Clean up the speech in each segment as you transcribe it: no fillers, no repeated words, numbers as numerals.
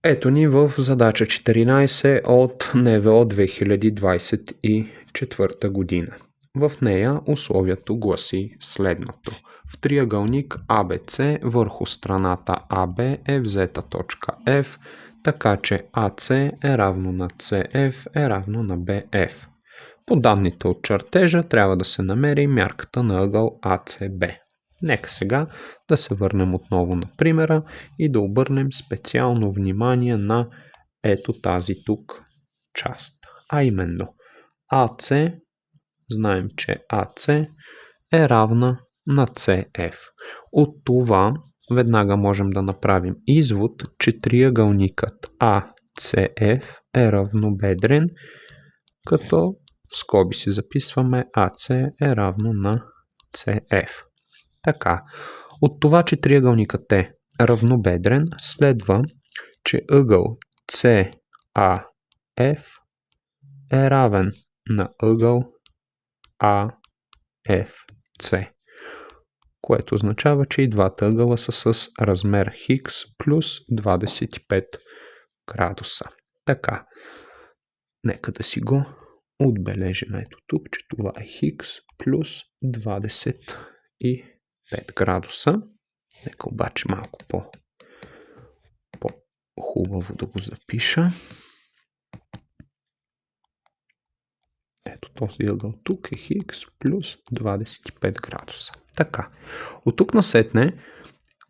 Ето ни в задача 14 от НВО 2024 година. В нея условието гласи следното. В триъгълник ABC върху страната AB е взета точка F, така че AC е равно на CF е равно на BF. По данните от чертежа трябва да се намери мярката на ъгъл ACB. Нека сега да се върнем отново на примера и да обърнем специално внимание на ето тази тук част. А именно AC, знаем, че AC е равна на CF. От това веднага можем да направим извод, че триъгълникът ACF е равнобедрен, като в скоби си записваме AC е равно на CF. Така, от това, че триъгълникът е равнобедрен, следва, че ъгъл CAF е равен на ъгъл AFC, което означава, че и двата ъгъла са с размер Хикс плюс 25 градуса. Така, нека да си го отбележим ето тук, че това е Хикс плюс 25 градуса. Нека обаче малко по-хубаво да го запиша. Ето този ъгъл тук е Хикс плюс 25 градуса. Така, от тук насетне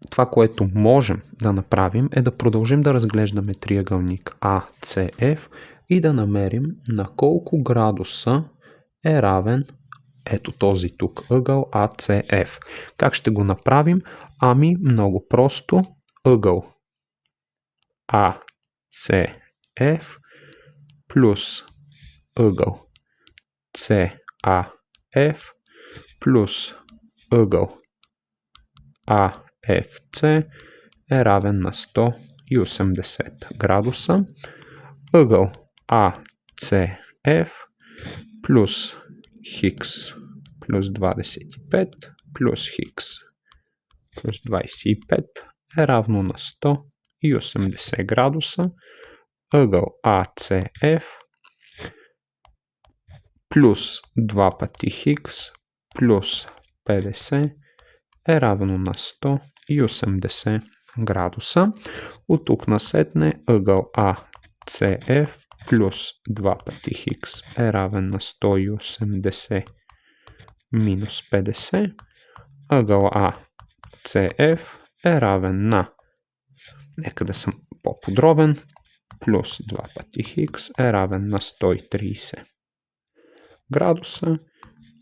това, което можем да направим е да продължим да разглеждаме триъгълник ACF и да намерим на колко градуса е равен ето този тук ъгъл ACF. Как ще го направим? Ами много просто. Ъгъл ACF плюс ъгъл CAF плюс ъгъл AFC е равен на 180 градуса. Ъгъл ACF плюс Хикс плюс 25 плюс Хикс плюс 25 е равно на 180 градуса. Ъгъл ACF плюс 2 пъти Хикс плюс 50 е равно на 180 градуса. От тук насетне ъгъл ACF плюс 2 пъти Хикс е равен на 180 минус 50. Ъгъл ACF е равен на, нека да съм по-подробен, плюс 2 пъти Хикс е равен на 130 градуса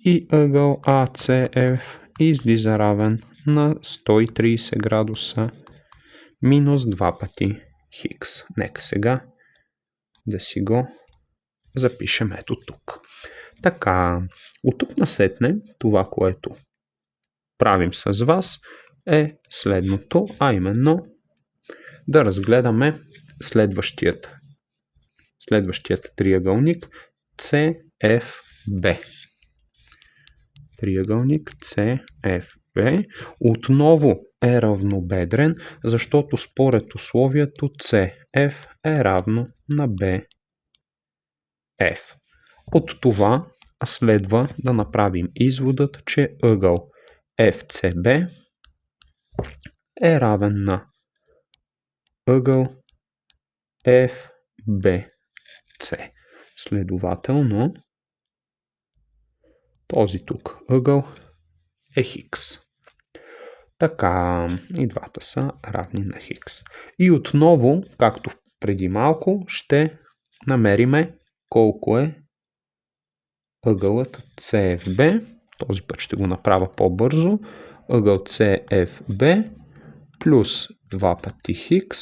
и ъгъл ACF излиза равен на 130 градуса минус 2 пъти Хикс. Нека сега да си го запишем ето тук. Така, от тук насетне това, което правим с вас е следното, а именно да разгледаме следващият триъгълник CFB. Триъгълник CFB отново е равнобедрен, защото според условието CF е равно на BF. От това следва да направим изводът, че ъгъл FCB е равен на ъгъл FBC. Следователно, този тук ъгъл е Хикс. Така, и двата са равни на Хикс. И отново, както преди малко, ще намериме колко е ъгълът CFB. Този път ще го направя по-бързо. Ъгъл CFB плюс 2 пъти Хикс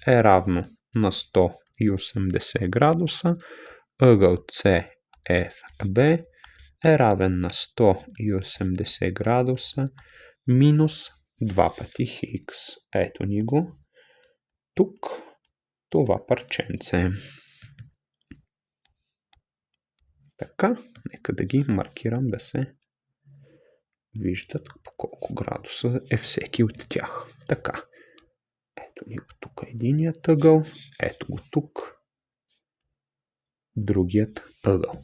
е равно на 180 градуса. Ъгъл CFB е равен на 180 градуса минус 2 пъти Хикс. Ето ни го тук, това парченце. Така, нека да ги маркирам да се виждат по колко градуса е всеки от тях. Така, ето ни го тук единият ъгъл, ето го тук, другият ъгъл.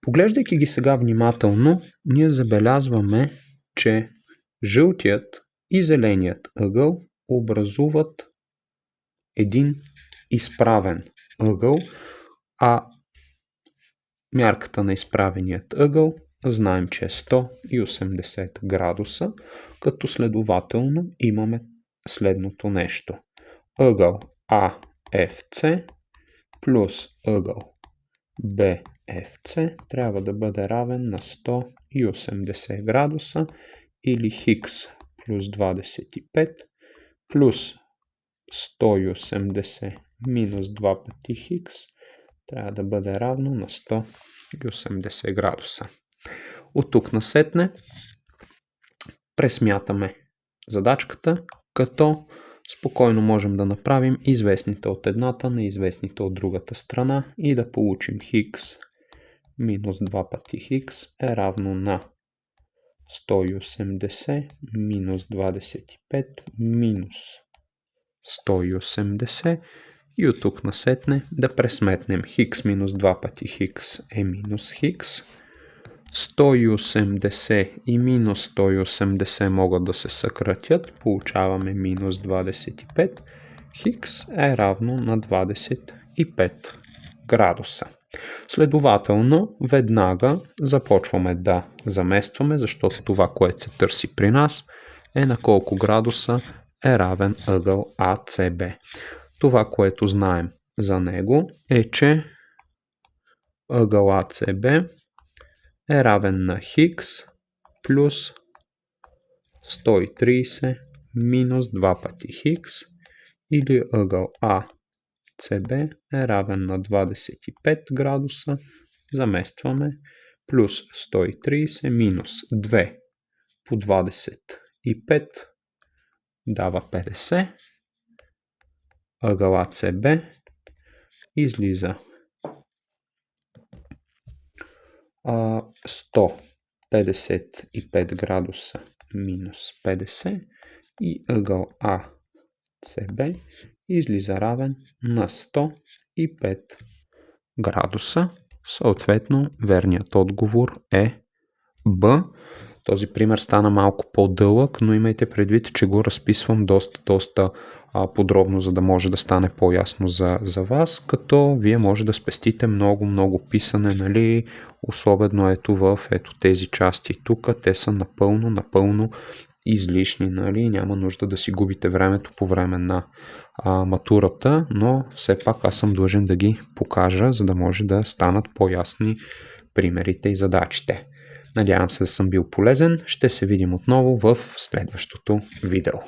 Поглеждайки ги сега внимателно, ние забелязваме, че жълтият и зеленият ъгъл образуват един изправен ъгъл, а мярката на изправеният ъгъл знаем, че е 180 градуса, като следователно имаме следното нещо. Ъгъл AFC плюс ъгъл BFC трябва да бъде равен на 180 градуса или хикс плюс 25 плюс 180 минус 2 пъти хикс трябва да бъде равно на 180 градуса. От тук насетне пресмятаме задачката, като спокойно можем да направим известните от едната, неизвестните от другата страна и да получим хикс минус 2 пъти хикс е равно на 180 минус 25 минус 180 и от тук насетне да пресметнем хикс минус 2 пъти хикс е минус хикс. 180 и минус 180 могат да се съкратят, получаваме минус 25. Хикс е равно на 25 градуса. Следователно, веднага започваме да заместваме, защото това, което се търси при нас, е на колко градуса е равен ъгъл АЦБ. Това, което знаем за него е, че ъгъл АЦБ е равен на хикс плюс 130 минус 2 пъти хикс или ъгъл АЦБ е равен на 25 градуса, заместваме, плюс 130 минус 2 по 25 дава 50, ъгъл АЦБ излиза 155 градуса минус 50 и ъгъл АЦБ излиза равен на 105 градуса. Съответно, верният отговор е Б. Този пример стана малко по-дълъг, но имайте предвид, че го разписвам доста подробно, за да може да стане по-ясно за вас, като вие може да спестите много писане, нали, особено ето в тези части тук, те са напълно излишни, нали, няма нужда да си губите времето по време на матурата, но все пак аз съм длъжен да ги покажа, за да може да станат по-ясни примерите и задачите. Надявам се да съм бил полезен. Ще се видим отново в следващото видео.